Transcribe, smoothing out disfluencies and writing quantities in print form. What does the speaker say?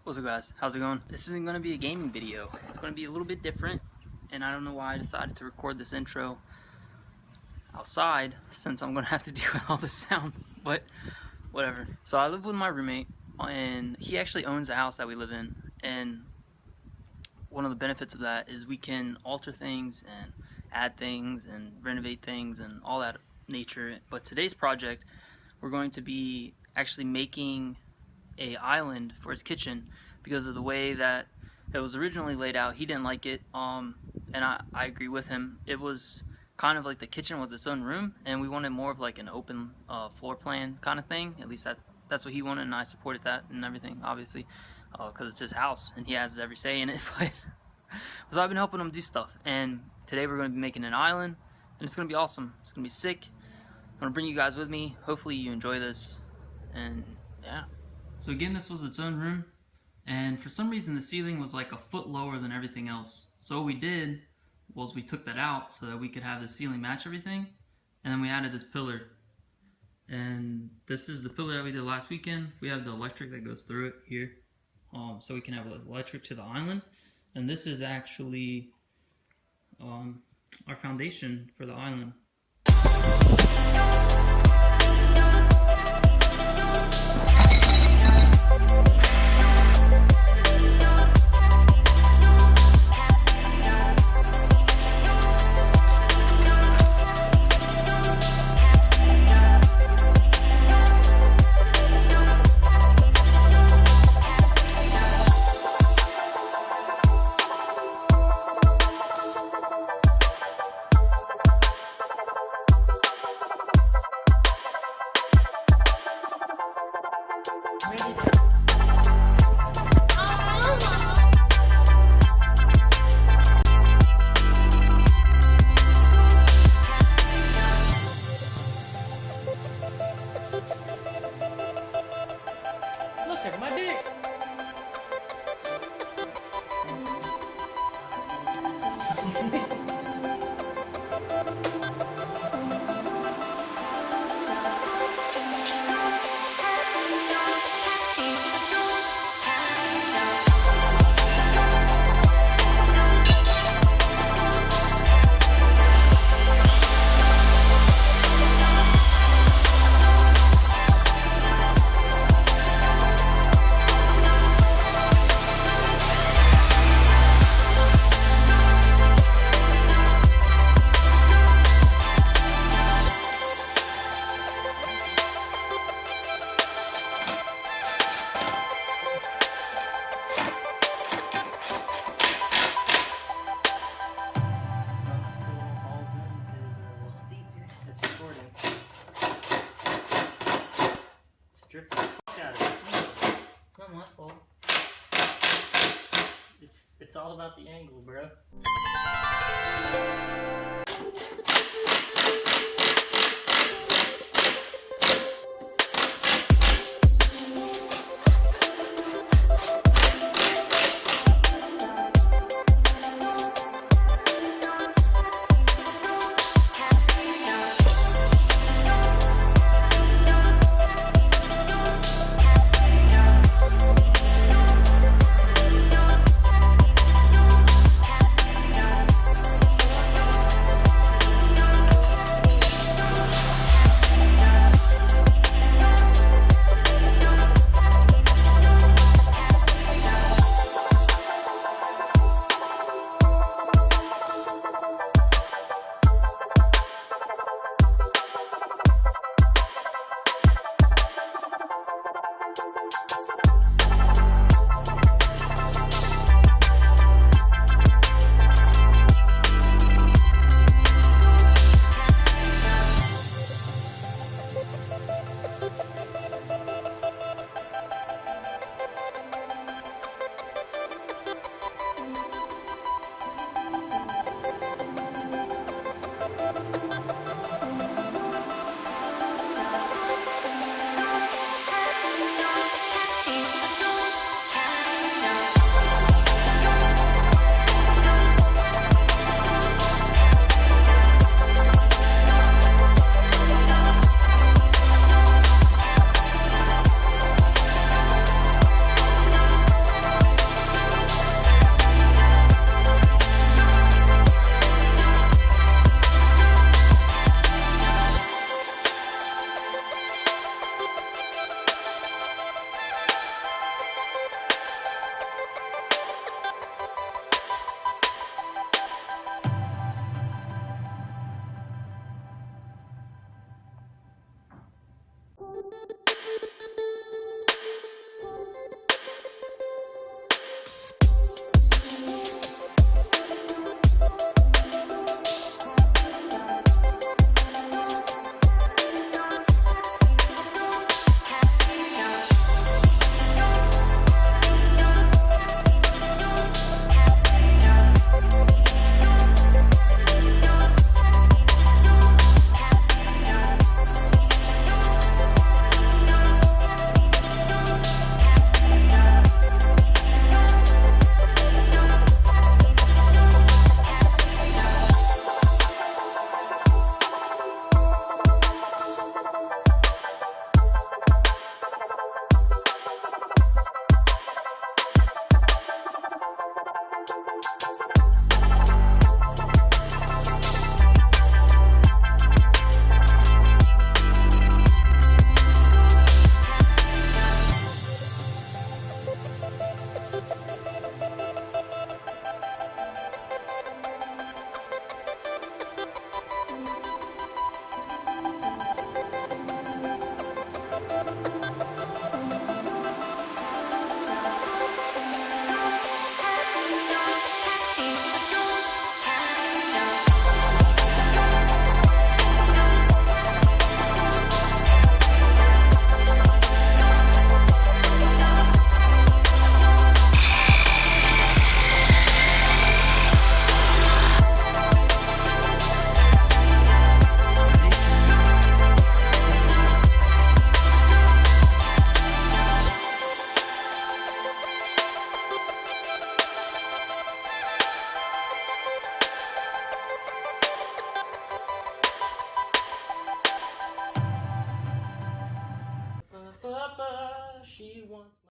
What's up guys, how's it going? This isn't going to be a gaming video. It's going to be a little bit different, and I don't know why I decided to record this intro outside since I'm going to have to deal with all the sound, but whatever. So I live with my roommate, and he actually owns the house that we live in, and one of the benefits of that is we can alter things and add things and renovate things and all that nature. But today's project, we're going to be actually making a island for his kitchen because of the way that it was originally laid out. He didn't like it, and I agree with him. It was kind of like the kitchen was its own room, and we wanted more of like an open floor plan kind of thing. At least that's what he wanted, and I supported that and everything, obviously, because it's his house and he has every say in it. But so I've been helping him do stuff, and today we're going to be making an island, and it's going to be awesome. It's going to be sick. I'm going to bring you guys with me. Hopefully you enjoy this, and yeah. So again, this was its own room, and for some reason the ceiling was like a foot lower than everything else. So what we did was we took that out so that we could have the ceiling match everything, and then we added this pillar. And this is the pillar that we did last weekend. We have the electric that goes through it here, so we can have electric to the island. And this is actually our foundation for the island. Look at my dick. Strip the fuck out of it. It's not my fault. It's all about the angle, bro.